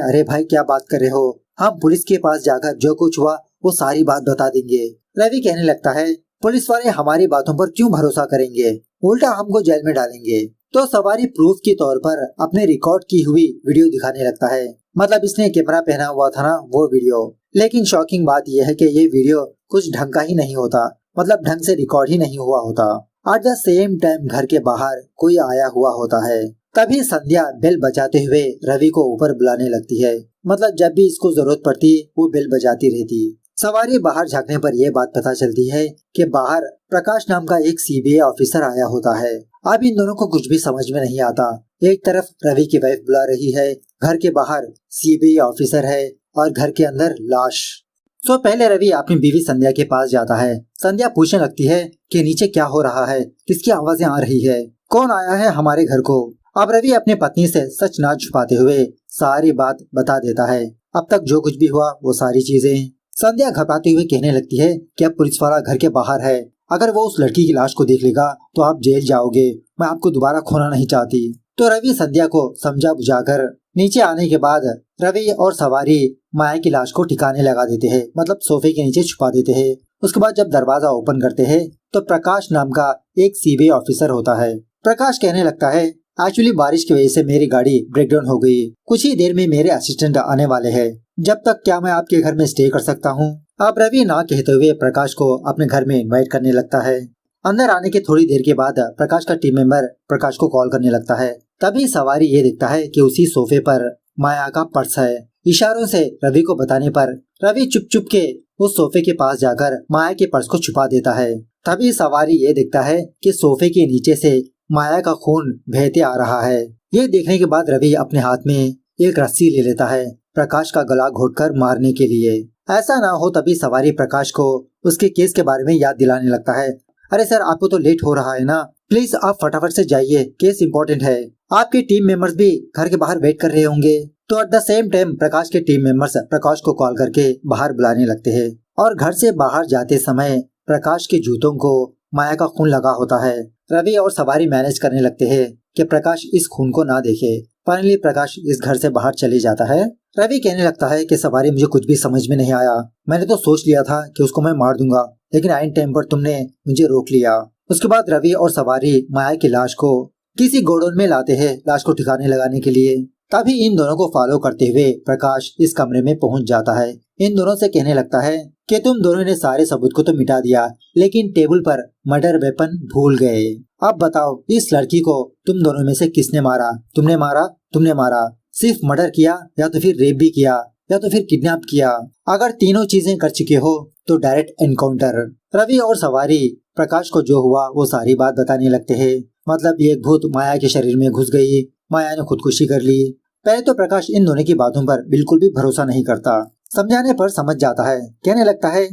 अरे भाई क्या बात कर रहे हो, हम पुलिस के पास जाकर जो कुछ हुआ वो सारी बात बता देंगे। रवि कहने लगता है, पुलिस वाले हमारी बातों पर क्यों भरोसा करेंगे, उल्टा हमको जेल में डालेंगे। तो सवारी प्रूफ के तौर पर अपने रिकॉर्ड की हुई वीडियो दिखाने लगता है, मतलब इसने कैमरा पहना हुआ था ना वो वीडियो। लेकिन शॉकिंग बात यह है कि ये वीडियो कुछ ढंग का ही नहीं होता, मतलब ढंग से रिकॉर्ड ही नहीं हुआ होता। एट द सेम टाइम घर के बाहर कोई आया हुआ होता है। तभी संध्या बेल बजाते हुए रवि को ऊपर बुलाने लगती है, मतलब जब भी इसको जरूरत पड़ती वो बेल बजाती रहती। सवारी बाहर झांकने पर यह बात पता चलती है कि बाहर प्रकाश नाम का एक सीबीआई ऑफिसर आया होता है। अब इन दोनों को कुछ भी समझ में नहीं आता। एक तरफ रवि की वाइफ बुला रही है, घर के बाहर सीबीआई ऑफिसर है और घर के अंदर लाश। तो पहले रवि अपनी बीवी संध्या के पास जाता है। संध्या पूछने लगती है कि नीचे क्या हो रहा है, किसकी आवाजें आ रही है, कौन आया है हमारे घर को। अब रवि अपनी पत्नी से सच ना छुपाते हुए सारी बात बता देता है, अब तक जो कुछ भी हुआ वो सारी चीजें। संध्या घबराते हुए कहने लगती है कि अब पुलिस वाला घर के बाहर है, अगर वो उस लड़की की लाश को देख लेगा तो आप जेल जाओगे, मैं आपको दोबारा खोना नहीं चाहती। तो रवि संध्या को समझा बुझाकर नीचे आने के बाद रवि और सवारी माया की लाश को ठिकाने लगा देते हैं, मतलब सोफे के नीचे छुपा देते हैं। उसके बाद जब दरवाजा ओपन करते हैं तो प्रकाश नाम का एक सीबीआई ऑफिसर होता है। प्रकाश कहने लगता है, एक्चुअली बारिश की वजह से मेरी गाड़ी ब्रेकडाउन हो गई, कुछ ही देर में मेरे असिस्टेंट आने वाले हैं, जब तक क्या मैं आपके घर में स्टे कर सकता हूँ। अब रवि ना कहते हुए प्रकाश को अपने घर में इनवाइट करने लगता है। अंदर आने के थोड़ी देर के बाद प्रकाश का टीम मेंबर प्रकाश को कॉल करने लगता है। तभी सवारी ये देखता है कि उसी सोफे पर माया का पर्स है। इशारों से रवि को बताने पर रवि चुप चुप के उस सोफे के पास जाकर माया के पर्स को छुपा देता है। तभी सवारी ये देखता है कि सोफे के नीचे से माया का खून बहते आ रहा है। ये देखने के बाद रवि अपने हाथ में एक रस्सी ले लेता है प्रकाश का गला घोटकर मारने के लिए। ऐसा ना हो तभी सवारी प्रकाश को उसके केस के बारे में याद दिलाने लगता है। अरे सर, आपको तो लेट हो रहा है ना, प्लीज आप फटाफट से जाइए, केस इम्पोर्टेंट है। आपके टीम मेंबर्स भी घर के बाहर वेट कर रहे होंगे। तो एट द सेम टाइम प्रकाश के टीम मेंबर्स प्रकाश को कॉल करके बाहर बुलाने लगते हैं और घर से बाहर जाते समय प्रकाश के जूतों को माया का खून लगा होता है। रवि और सवारी मैनेज करने लगते हैं कि प्रकाश इस खून को ना देखे। फाइनली प्रकाश इस घर से बाहर चले जाता है। रवि कहने लगता है कि सवारी, मुझे कुछ भी समझ में नहीं आया। मैंने तो सोच लिया था कि उसको मैं मार दूंगा, लेकिन आइन टाइम पर तुमने मुझे रोक लिया। उसके बाद रवि और सवारी माया की लाश को किसी गोडाउन में लाते हैं लाश को ठिकाने लगाने के लिए। तभी इन दोनों को फॉलो करते हुए प्रकाश इस कमरे में पहुंच जाता है। इन दोनों से कहने लगता है कि तुम दोनों ने सारे सबूत को तो मिटा दिया, लेकिन टेबल पर मर्डर वेपन भूल गए। अब बताओ, इस लड़की को तुम दोनों में से किसने मारा? तुमने मारा? तुमने मारा? सिर्फ मर्डर किया या तो फिर रेप भी किया या तो फिर किडनैप किया? अगर तीनों चीजें कर चुके हो तो डायरेक्ट एनकाउंटर। रवि और सवारी प्रकाश को जो हुआ वो सारी बात बताने लगते हैं। मतलब ये भूत माया के शरीर में घुस गई, माया ने खुदकुशी कर ली। पहले तो प्रकाश इन दोनों की बातों पर बिल्कुल भी भरोसा नहीं करता। समझाने पर समझ जाता है। कहने लगता है,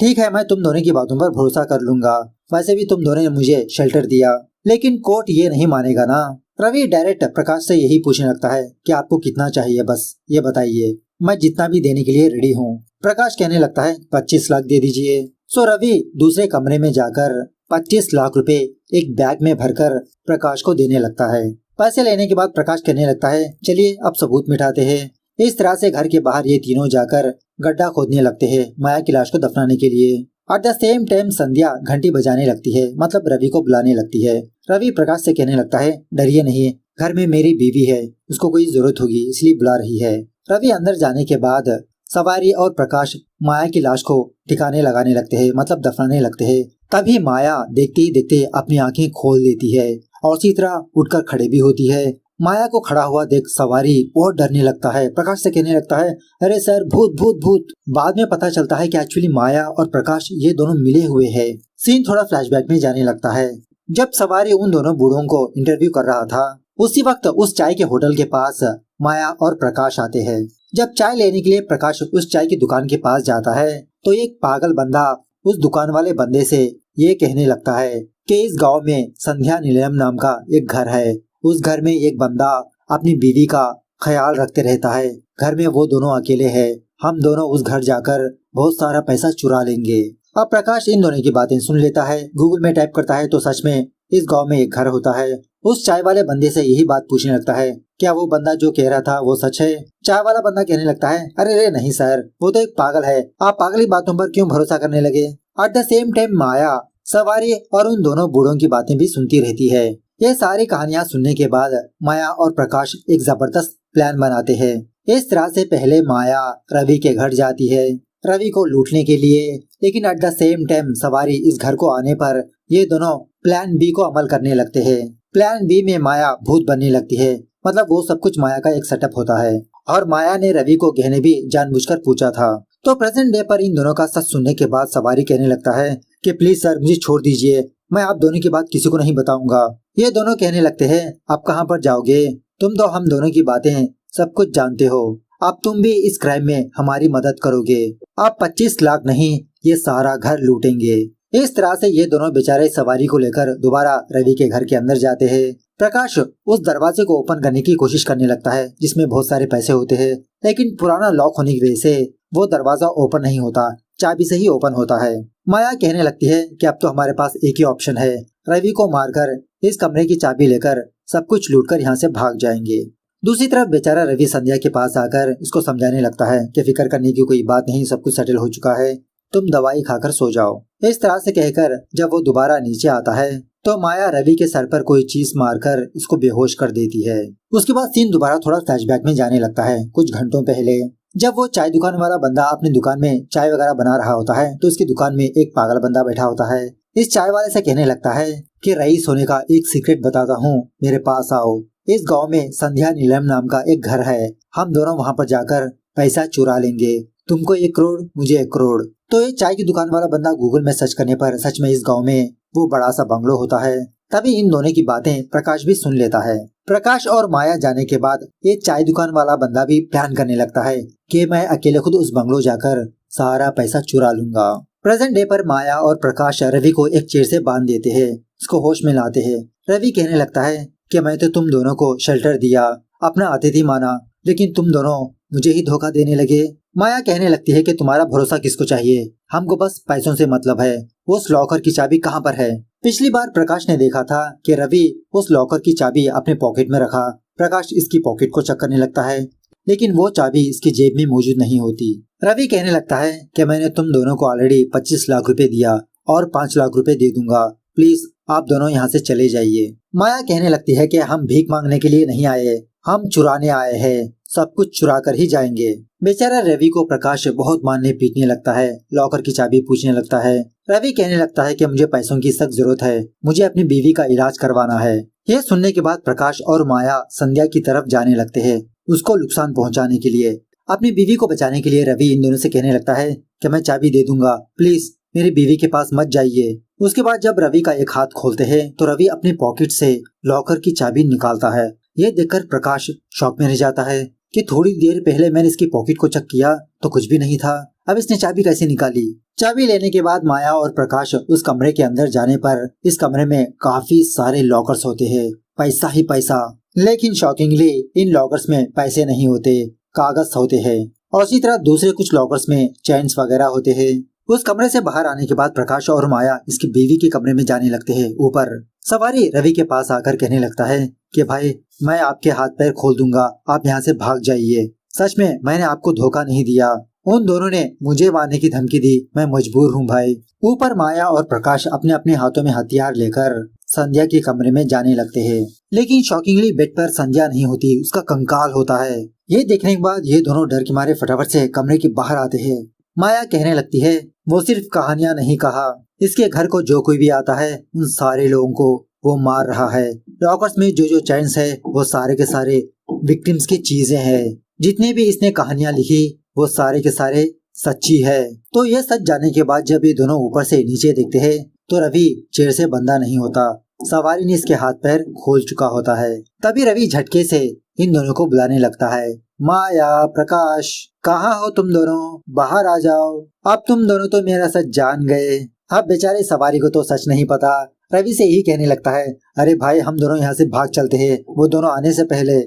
ठीक है, मैं तुम दोनों की बातों पर भरोसा कर लूंगा। वैसे भी तुम दोनों ने मुझे शेल्टर दिया, लेकिन कोर्ट ये नहीं मानेगा ना। रवि डायरेक्ट प्रकाश से यही पूछने लगता है कि आपको कितना चाहिए, बस ये बताइए, मैं जितना भी देने के लिए रेडी हूँ। प्रकाश कहने लगता है 25 लाख दे दीजिए। सो रवि दूसरे कमरे में जाकर 25 लाख रुपए एक बैग में भरकर प्रकाश को देने लगता है। पैसे लेने के बाद प्रकाश कहने लगता है, चलिए अब सबूत मिटाते हैं। इस तरह से घर के बाहर ये तीनों जाकर गड्ढा खोदने लगते हैं माया की लाश को दफनाने के लिए। एट द सेम टाइम संध्या घंटी बजाने लगती है, मतलब रवि को बुलाने लगती है। रवि प्रकाश से कहने लगता है, डरिए नहीं, घर में मेरी बीवी है, उसको कोई जरूरत होगी इसलिए बुला रही है। रवि अंदर जाने के बाद सवारी और प्रकाश माया की लाश को ठिकाने लगाने लगते हैं, मतलब दफनाने लगते हैं। तभी माया देखते ही देखते अपनी आंखें खोल देती है और उसी तरह उठकर खड़े भी होती है। माया को खड़ा हुआ देख सवारी बहुत डरने लगता है। प्रकाश से कहने लगता है, अरे सर, भूत भूत भूत। बाद में पता चलता है कि एक्चुअली माया और प्रकाश ये दोनों मिले हुए हैं। सीन थोड़ा फ्लैशबैक में जाने लगता है। जब सवारी उन दोनों बूढ़ों को इंटरव्यू कर रहा था, उसी वक्त उस चाय के होटल के पास माया और प्रकाश आते हैं। जब चाय लेने के लिए प्रकाश उस चाय की दुकान के पास जाता है तो एक पागल बंदा उस दुकान वाले बंदे से ये कहने लगता है कि इस गांव में संध्या निलयम नाम का एक घर है। उस घर में एक बंदा अपनी बीवी का ख्याल रखते रहता है। घर में वो दोनों अकेले हैं। हम दोनों उस घर जाकर बहुत सारा पैसा चुरा लेंगे। अब प्रकाश इन दोनों की बातें सुन लेता है। गूगल में टाइप करता है तो सच में इस गांव में एक घर होता है। उस चाय वाले बंदे से यही बात पूछने लगता है, क्या वो बंदा जो कह रहा था वो सच है? चाय वाला बंदा कहने लगता है, अरे रे नहीं सर, वो तो एक पागल है, आप पागली बातों पर क्यों भरोसा करने लगे? एट द सेम टाइम माया सवारी और उन दोनों बूढ़ों की बातें भी सुनती रहती है। ये सारी कहानियां सुनने के बाद माया और प्रकाश एक जबरदस्त प्लान बनाते हैं। इस तरह से पहले माया रवि के घर जाती है रवि को लूटने के लिए, लेकिन एट द सेम टाइम सवारी इस घर को आने पर ये दोनों प्लान बी को अमल करने लगते हैं। प्लान बी में माया भूत बनने लगती है, मतलब वो सब कुछ माया का एक सेटअप होता है और माया ने रवि को गहने भी जानबूझकर पूछा था। तो प्रेजेंट डे पर इन दोनों का सच सुनने के बाद सवारी कहने लगता है कि प्लीज सर, मुझे छोड़ दीजिए, मैं आप दोनों की बात किसी को नहीं बताऊंगा। ये दोनों कहने लगते हैं, आप कहाँ पर जाओगे? तुम तो हम दोनों की बातें सब कुछ जानते हो, अब तुम भी इस क्राइम में हमारी मदद करोगे। आप 25 लाख नहीं, ये सारा घर लूटेंगे। इस तरह से ये दोनों बेचारे सवारी को लेकर दोबारा रवि के घर के अंदर जाते हैं। प्रकाश उस दरवाजे को ओपन करने की कोशिश करने लगता है जिसमें बहुत सारे पैसे होते हैं, लेकिन पुराना लॉक होने की वजह से वो दरवाजा ओपन नहीं होता, चाबी से ही ओपन होता है। माया कहने लगती है कि अब तो हमारे पास एक ही ऑप्शन है, रवि को मारकर इस कमरे की चाबी लेकर सब कुछ लूटकर यहाँ से भाग जाएंगे। दूसरी तरफ बेचारा रवि संध्या के पास आकर इसको समझाने लगता है कि फिक्र करने की कोई बात नहीं, सब कुछ सेटल हो चुका है, तुम दवाई खाकर सो जाओ। इस तरह से कहकर जब वो दोबारा नीचे आता है तो माया रवि के सर पर कोई चीज मारकर इसको बेहोश कर देती है। उसके बाद सीन दोबारा थोड़ा फ्लैशबैक में जाने लगता है। कुछ घंटों पहले जब वो चाय दुकान वाला बंदा अपनी दुकान में चाय वगैरह बना रहा होता है तो उसकी दुकान में एक पागल बंदा बैठा होता है। इस चाय वाले से कहने लगता है कि रईस होने का एक सीक्रेट बताता हूँ, मेरे पास आओ। इस गांव में संध्या नीलम नाम का एक घर है, हम दोनों वहाँ पर जाकर पैसा चुरा लेंगे, तुमको 1 करोड़, मुझे 1 करोड़। तो ये चाय की दुकान वाला बंदा गूगल में सर्च करने पर सच में इस गांव में वो बड़ा सा बंगलो होता है। तभी इन दोनों की बातें प्रकाश भी सुन लेता है। प्रकाश और माया जाने के बाद ये चाय दुकान वाला बंदा भी प्लान करने लगता है कि मैं अकेले खुद उस बंगलो जाकर सारा पैसा चुरा लूंगा। प्रेजेंट डे पर माया और प्रकाश रवि को एक चेयर से बांध देते हैं, उसको होश में लाते हैं। रवि कहने लगता है कि मैं तो तुम दोनों को शेल्टर दिया, अपना अतिथि माना, लेकिन तुम दोनों मुझे ही धोखा देने लगे। माया कहने लगती है कि तुम्हारा भरोसा किसको चाहिए, हमको बस पैसों से मतलब है। उस लॉकर की चाबी कहाँ पर है? पिछली बार प्रकाश ने देखा था कि रवि उस लॉकर की चाबी अपने पॉकेट में रखा। प्रकाश इसकी पॉकेट को चेक करने लगता है, लेकिन वो चाबी इसकी जेब में मौजूद नहीं होती। रवि कहने लगता है कि मैंने तुम दोनों को ऑलरेडी 25 लाख रुपए दिया और 5 लाख रुपए दे दूंगा, प्लीज आप दोनों यहाँ से चले जाइए। माया कहने लगती है कि हम भीख मांगने के लिए नहीं आए, हम चुराने आए हैं, सब कुछ चुरा कर ही जाएंगे। बेचारा रवि को प्रकाश बहुत मारने पीटने लगता है, लॉकर की चाबी पूछने लगता है। रवि कहने लगता है कि मुझे पैसों की सख्त जरूरत है, मुझे अपनी बीवी का इलाज करवाना है। यह सुनने के बाद प्रकाश और माया संध्या की तरफ जाने लगते हैं, उसको नुकसान पहुंचाने के लिए। अपनी बीवी को बचाने के लिए रवि इन दोनों से कहने लगता है कि मैं चाबी दे दूंगा, प्लीज मेरी बीवी के पास मत जाइए। उसके बाद जब रवि का एक हाथ खोलते हैं तो रवि अपने पॉकेट से लॉकर की चाबी निकालता है। ये देखकर प्रकाश शॉक में रह जाता है कि थोड़ी देर पहले मैंने इसकी पॉकेट को चेक किया तो कुछ भी नहीं था, अब इसने चाबी कैसे निकाली? चाबी लेने के बाद माया और प्रकाश उस कमरे के अंदर जाने पर इस कमरे में काफी सारे लॉकर्स होते हैं, पैसा ही पैसा। लेकिन शॉकिंगली इन लॉकर्स में पैसे नहीं होते, कागज होते हैं, और इसी तरह दूसरे कुछ लॉकर्स में चेन्स वगैरह होते हैं। उस कमरे से बाहर आने के बाद प्रकाश और माया इसकी बीवी के कमरे में जाने लगते हैं। ऊपर सवारी रवि के पास आकर कहने लगता है कि भाई मैं आपके हाथ पैर खोल दूंगा, आप यहाँ से भाग जाइए। सच में मैंने आपको धोखा नहीं दिया, उन दोनों ने मुझे मारने की धमकी दी, मैं मजबूर हूँ भाई। ऊपर माया और प्रकाश अपने अपने हाथों में हथियार लेकर संध्या के कमरे में जाने लगते हैं। लेकिन शॉकिंगली बेड पर संध्या नहीं होती, उसका कंकाल होता है। ये देखने के बाद ये दोनों डर के मारे फटाफट से कमरे के बाहर आते हैं। माया कहने लगती है वो सिर्फ कहानियां नहीं कहा, इसके घर को जो कोई भी आता है उन सारे लोगों को वो मार रहा है। लॉकर्स में जो जो चेन्स है वो सारे के सारे विक्टिम्स की चीजें हैं। जितने भी इसने कहानियां लिखी वो सारे के सारे सच्ची है। तो ये सच जानने के बाद जब ये दोनों ऊपर से नीचे देखते हैं तो रवि चेयर से बंधा नहीं होता, सवारी ने इसके हाथ पैर खोल चुका होता है। तभी रवि झटके से इन दोनों को बुलाने लगता है, माया, प्रकाश, कहाँ हो तुम दोनों, बाहर आ जाओ, अब तुम दोनों तो मेरा सच जान गए। अब बेचारे सवारी को तो सच नहीं पता, रवि से ही कहने लगता है अरे भाई हम दोनों यहाँ से भाग चलते हैं, वो दोनों आने से पहले।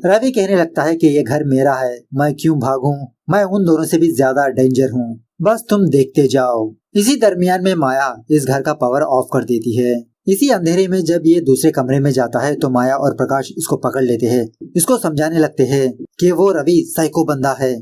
रवि कहने लगता है कि ये घर मेरा है, मैं क्यों भागूं, मैं उन दोनों से भी ज्यादा डेंजर हूँ, बस तुम देखते जाओ। इसी दरमियान में माया इस घर का पावर ऑफ कर देती है। इसी अंधेरे में जब ये दूसरे कमरे में जाता है तो माया और प्रकाश इसको पकड़ लेते हैं, इसको समझाने लगते हैं कि वो रवि साइको बंदा है।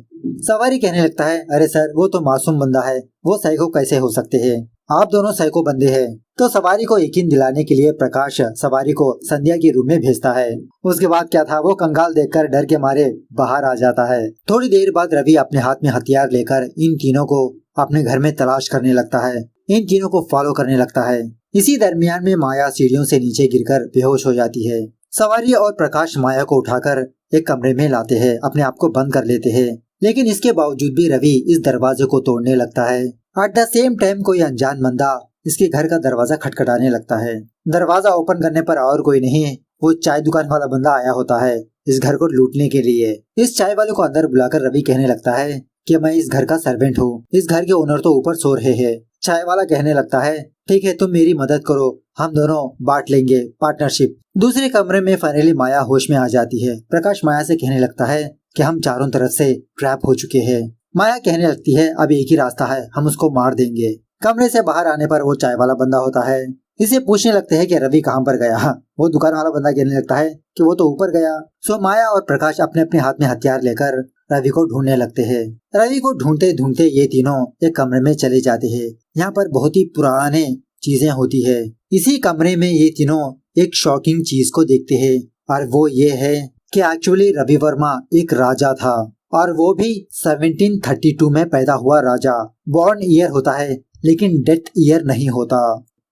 सवारी कहने लगता है अरे सर वो तो मासूम बंदा है, वो साइको कैसे हो सकते हैं, आप दोनों साइको बंदे हैं। तो सवारी को यकीन दिलाने के लिए प्रकाश सवारी को संध्या के रूम में भेजता है। उसके बाद क्या था, वो कंगाल देखकर डर के मारे बाहर आ जाता है। थोड़ी देर बाद रवि अपने हाथ में हथियार लेकर इन तीनों को अपने घर में तलाश करने लगता है, इन तीनों को फॉलो करने लगता है। इसी दरमियान में माया सीढ़ियों से नीचे गिरकर बेहोश हो जाती है। सवारी और प्रकाश माया को उठाकर एक कमरे में लाते हैं, अपने आप को बंद कर लेते हैं। लेकिन इसके बावजूद भी रवि इस दरवाजे को तोड़ने लगता है। एट द सेम टाइम कोई अनजान बंदा इसके घर का दरवाजा खटखटाने लगता है। दरवाजा ओपन करने पर और कोई नहीं, वो चाय दुकान वाला बंदा आया होता है इस घर को लूटने के लिए। इस चाय वाले को अंदर बुलाकर रवि कहने लगता है कि मैं इस घर का सर्वेंट हूँ, इस घर के ओनर तो ऊपर सो रहे हैं। चाय वाला कहने लगता है ठीक है तुम मेरी मदद करो, हम दोनों बांट लेंगे, पार्टनरशिप। दूसरे कमरे में फाइनली माया होश में आ जाती है। प्रकाश माया से कहने लगता है कि हम चारों तरफ से ट्रैप हो चुके हैं। माया कहने लगती है अब एक ही रास्ता है, हम उसको मार देंगे। कमरे से बाहर आने पर वो चाय वाला बंदा होता है, इसे पूछने लगते हैं कि रवि कहाँ पर गया। वो दुकान वाला बंदा कहने लगता है कि वो तो ऊपर गया। सो माया और प्रकाश अपने अपने हाथ में हथियार लेकर रवि को ढूंढने लगते हैं। रवि को ढूंढते ढूंढते ये तीनों एक कमरे में चले जाते हैं। यहाँ पर बहुत ही पुराने चीजें होती है। इसी कमरे में ये तीनों एक शॉकिंग चीज को देखते हैं, और वो ये है कि एक्चुअली रवि वर्मा एक राजा था, और वो भी 1732 में पैदा हुआ राजा। बॉर्न ईयर होता है लेकिन डेथ ईयर नहीं होता।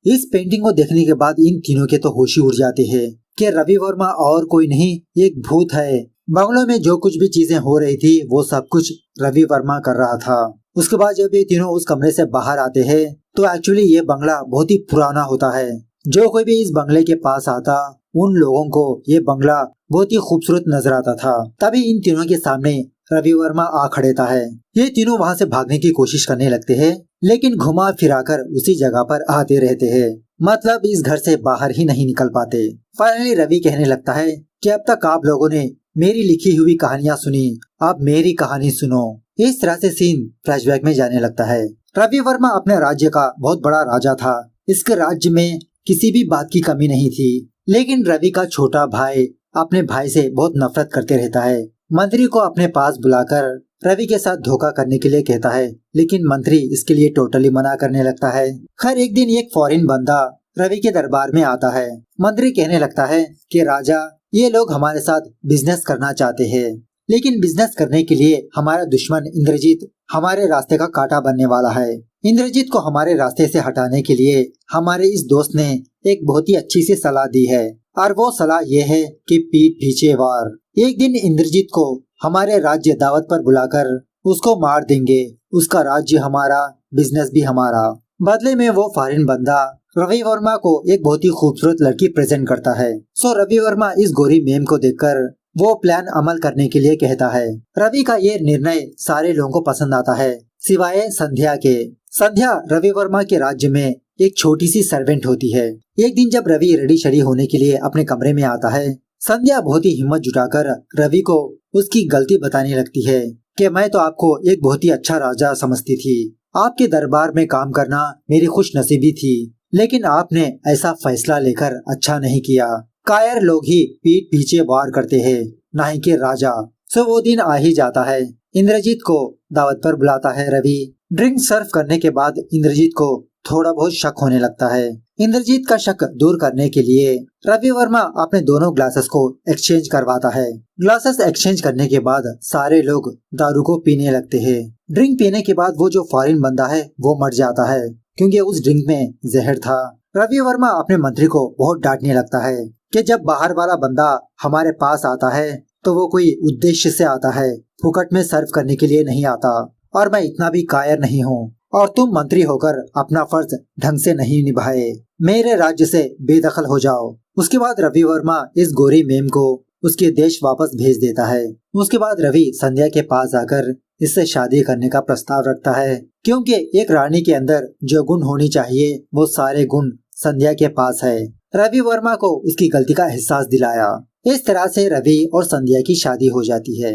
इस पेंटिंग को देखने के बाद इन तीनों के तो होश ही उड़ जाते हैं कि रवि वर्मा और कोई नहीं, एक भूत है। बंगलों में जो कुछ भी चीजें हो रही थी वो सब कुछ रवि वर्मा कर रहा था। उसके बाद जब ये तीनों उस कमरे से बाहर आते हैं तो एक्चुअली ये बंगला बहुत ही पुराना होता है। जो कोई भी इस बंगले के पास आता उन लोगों को ये बंगला बहुत ही खूबसूरत नजर आता था। तभी इन तीनों के सामने रवि वर्मा आ खड़ेता है। ये तीनों वहाँ से भागने की कोशिश करने लगते हैं, लेकिन घुमा फिराकर उसी जगह पर आते रहते हैं। मतलब इस घर से बाहर ही नहीं निकल पाते। फाइनली रवि कहने लगता है कि अब तक आप लोगों ने मेरी लिखी हुई कहानियां सुनी, अब मेरी कहानी सुनो। इस तरह से सीन फ्लैशबैक में जाने लगता है। रवि वर्मा अपने राज्य का बहुत बड़ा राजा था। इसके राज्य में किसी भी बात की कमी नहीं थी, लेकिन रवि का छोटा भाई अपने भाई से बहुत नफरत करते रहता है। मंत्री को अपने पास बुलाकर रवि के साथ धोखा करने के लिए कहता है, लेकिन मंत्री इसके लिए टोटली मना करने लगता है। खैर एक दिन एक फॉरेन बंदा रवि के दरबार में आता है। मंत्री कहने लगता है कि राजा, ये लोग हमारे साथ बिजनेस करना चाहते हैं, लेकिन बिजनेस करने के लिए हमारा दुश्मन इंद्रजीत हमारे रास्ते का कांटा बनने वाला है। इंद्रजीत को हमारे रास्ते से हटाने के लिए हमारे इस दोस्त ने एक बहुत ही अच्छी सी सलाह दी है, और वो सलाह ये है कि पीठ पीछे वार। एक दिन इंद्रजीत को हमारे राज्य दावत पर बुलाकर उसको मार देंगे। उसका राज्य हमारा, बिजनेस भी हमारा। बदले में वो फॉरेन बंदा रवि वर्मा को एक बहुत ही खूबसूरत लड़की प्रेजेंट करता है। सो रवि वर्मा इस गोरी मेम को देखकर वो प्लान अमल करने के लिए कहता है। रवि का ये निर्णय सारे लोगों को पसंद आता है, सिवाय संध्या के। संध्या रवि वर्मा के राज्य में एक छोटी सी सर्वेंट होती है। एक दिन जब रवि रेडी शेडी होने के लिए अपने कमरे में आता है, संध्या बहुत ही हिम्मत जुटाकर रवि को उसकी गलती बताने लगती है कि मैं तो आपको एक बहुत ही अच्छा राजा समझती थी, आपके दरबार में काम करना मेरी खुश नसीबी थी, लेकिन आपने ऐसा फैसला लेकर अच्छा नहीं किया। कायर लोग ही पीठ पीछे वार करते हैं, ना ही के राजा। सो वो दिन आ ही जाता है। इंद्रजीत को दावत पर बुलाता है रवि। ड्रिंक सर्व करने के बाद इंद्रजीत को थोड़ा बहुत शक होने लगता है। इंद्रजीत का शक दूर करने के लिए रवि वर्मा अपने दोनों ग्लासेस को एक्सचेंज करवाता है। ग्लासेस एक्सचेंज करने के बाद सारे लोग दारू को पीने लगते हैं। ड्रिंक पीने के बाद वो जो फॉरेन बंदा है वो मर जाता है, क्योंकि उस ड्रिंक में जहर था। रवि वर्मा अपने मंत्री को बहुत डांटने लगता है कि जब बाहर वाला बंदा हमारे पास आता है तो वो कोई उद्देश्य से आता है, फुकट में सर्व करने के लिए नहीं आता। और मैं इतना भी कायर नहीं हूँ, और तुम मंत्री होकर अपना फर्ज ढंग से नहीं निभाए, मेरे राज्य से बेदखल हो जाओ। उसके बाद रवि वर्मा इस गोरी मेम को उसके देश वापस भेज देता है। उसके बाद रवि संध्या के पास आकर इससे शादी करने का प्रस्ताव रखता है, क्योंकि एक रानी के अंदर जो गुण होनी चाहिए वो सारे गुण संध्या के पास है। रवि वर्मा को उसकी गलती का एहसास दिलाया। इस तरह से रवि और संध्या की शादी हो जाती है।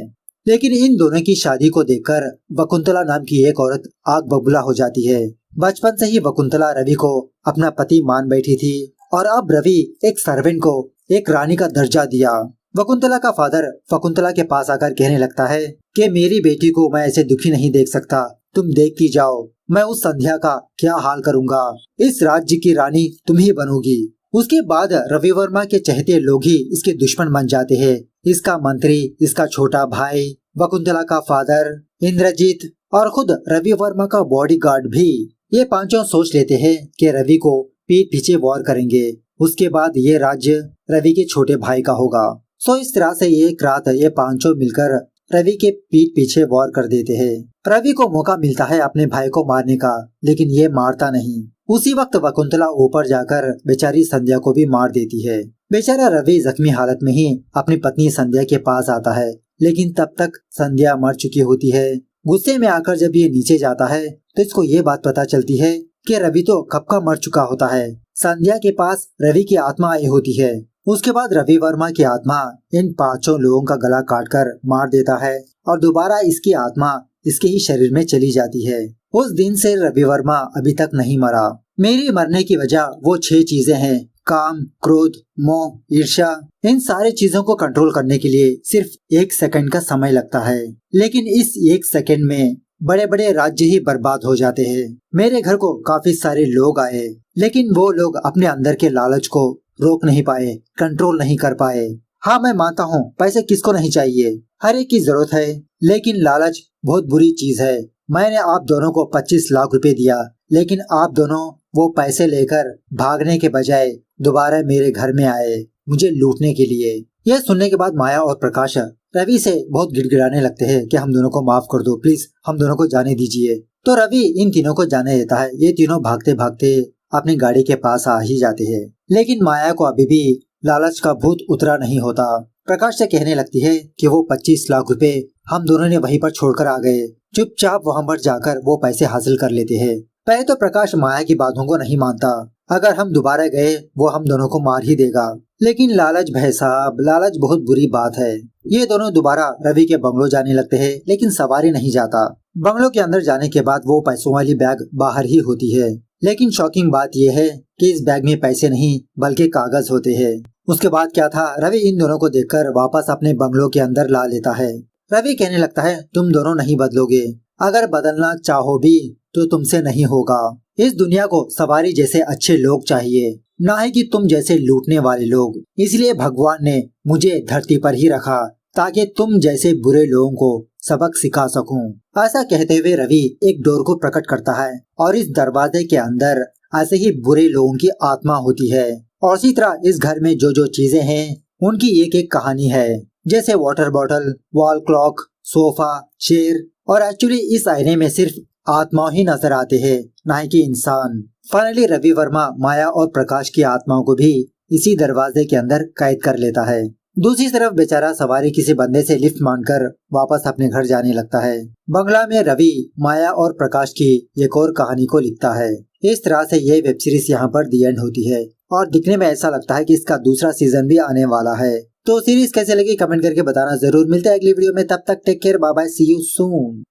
लेकिन इन दोनों की शादी को देखकर वकुंतला नाम की एक औरत आग बबूला हो जाती है। बचपन से ही वकुंतला रवि को अपना पति मान बैठी थी, और अब रवि एक सर्वेंट को एक रानी का दर्जा दिया। वकुंतला का फादर वकुंतला के पास आकर कहने लगता है कि मेरी बेटी को मैं ऐसे दुखी नहीं देख सकता, तुम देखती जाओ मैं उस संध्या का क्या हाल करूंगा। इस राज्य की रानी तुम ही बनोगी। उसके बाद रवि वर्मा के चहेते लोग ही इसके दुश्मन बन जाते हैं। इसका मंत्री, इसका छोटा भाई, वकुंतला का फादर, इंद्रजीत और खुद रवि वर्मा का बॉडीगार्ड भी। ये पांचों सोच लेते हैं कि रवि को पीठ पीछे वॉर करेंगे। उसके बाद ये राज्य रवि के छोटे भाई का होगा। सो इस तरह से एक रात ये पांचों मिलकर रवि के पीठ पीछे वॉर कर देते हैं। रवि को मौका मिलता है अपने भाई को मारने का, लेकिन ये मारता नहीं। उसी वक्त वकुंतला ऊपर जाकर बेचारी संध्या को भी मार देती है। बेचारा रवि जख्मी हालत में ही अपनी पत्नी संध्या के पास आता है, लेकिन तब तक संध्या मर चुकी होती है। गुस्से में आकर जब ये नीचे जाता है तो इसको ये बात पता चलती है कि रवि तो कब का मर चुका होता है। संध्या के पास रवि की आत्मा आई होती है। उसके बाद रवि वर्मा की आत्मा इन पांचों लोगों का गला काटकर मार देता है, और दोबारा इसकी आत्मा इसके ही शरीर में चली जाती है। उस दिन से रवि वर्मा अभी तक नहीं मरा। मेरी मरने की वजह वो 6 चीजें हैं: काम, क्रोध, मोह, ईर्ष्या। इन सारे चीजों को कंट्रोल करने के लिए सिर्फ 1 सेकंड का समय लगता है, लेकिन इस 1 सेकंड में बड़े बड़े राज्य ही बर्बाद हो जाते हैं। मेरे घर को काफी सारे लोग आए, लेकिन वो लोग अपने अंदर के लालच को रोक नहीं पाए, कंट्रोल नहीं कर पाए। हाँ, मैं मानता हूँ पैसे किसको नहीं चाहिए, हर एक की जरूरत है, लेकिन लालच बहुत बुरी चीज है। मैंने आप दोनों को 25 लाख रुपए दिया, लेकिन आप दोनों वो पैसे लेकर भागने के बजाय दोबारा मेरे घर में आए मुझे लूटने के लिए। यह सुनने के बाद माया और प्रकाश रवि से बहुत गिड़गिड़ाने लगते हैं कि हम दोनों को माफ कर दो, प्लीज हम दोनों को जाने दीजिए। तो रवि इन तीनों को जाने देता है। ये तीनों भागते भागते अपनी गाड़ी के पास आ ही जाते हैं, लेकिन माया को अभी भी लालच का भूत उतरा नहीं होता। प्रकाश से कहने लगती है कि वो 25 लाख रुपए हम दोनों ने वहीं पर छोड़कर आ गए। चुपचाप वहाँ पर जाकर वो पैसे हासिल कर लेते हैं। पहले तो प्रकाश माया की बातों को नहीं मानता। अगर हम दोबारा गए वो हम दोनों को मार ही देगा। लेकिन लालच भाई साहब, लालच बहुत बुरी बात है। ये दोनों दोबारा रवि के बंगलो जाने लगते हैं, लेकिन सवारी नहीं जाता। बंगलो के अंदर जाने के बाद वो पैसों वाली बैग बाहर ही होती है। लेकिन शॉकिंग बात यह है कि इस बैग में पैसे नहीं बल्कि कागज होते हैं। उसके बाद क्या था, रवि इन दोनों को देखकर वापस अपने बंगलो के अंदर ला लेता है। रवि कहने लगता है तुम दोनों नहीं बदलोगे, अगर बदलना चाहो भी तो तुमसे नहीं होगा। इस दुनिया को सवारी जैसे अच्छे लोग चाहिए, ना ही कि तुम जैसे लूटने वाले लोग। इसलिए भगवान ने मुझे धरती पर ही रखा ताकि तुम जैसे बुरे लोगों को सबक सिखा सकूं। ऐसा कहते हुए रवि एक डोर को प्रकट करता है और इस दरवाजे के अंदर ऐसे ही बुरे लोगों की आत्मा होती है। और इसी तरह इस घर में जो जो चीजें हैं उनकी एक एक कहानी है, जैसे water bottle, wall clock, sofa, chair. और एक्चुअली इस आईने में सिर्फ आत्मा ही नजर आते हैं, ना ही कि इंसान। फाइनली रवि वर्मा माया और प्रकाश की आत्माओं को भी इसी दरवाजे के अंदर कैद कर लेता है। दूसरी तरफ बेचारा सवारी किसी बंदे से लिफ्ट मांगकर वापस अपने घर जाने लगता है। बंगला में रवि माया और प्रकाश की एक और कहानी को लिखता है। इस तरह से ये वेब सीरीज यहाँ पर दी एंड होती है और दिखने में ऐसा लगता है कि इसका दूसरा सीजन भी आने वाला है। तो सीरीज कैसे लगी कमेंट करके बताना जरूर। मिलते हैं अगली वीडियो में, तब तक take care, bye bye, see you soon.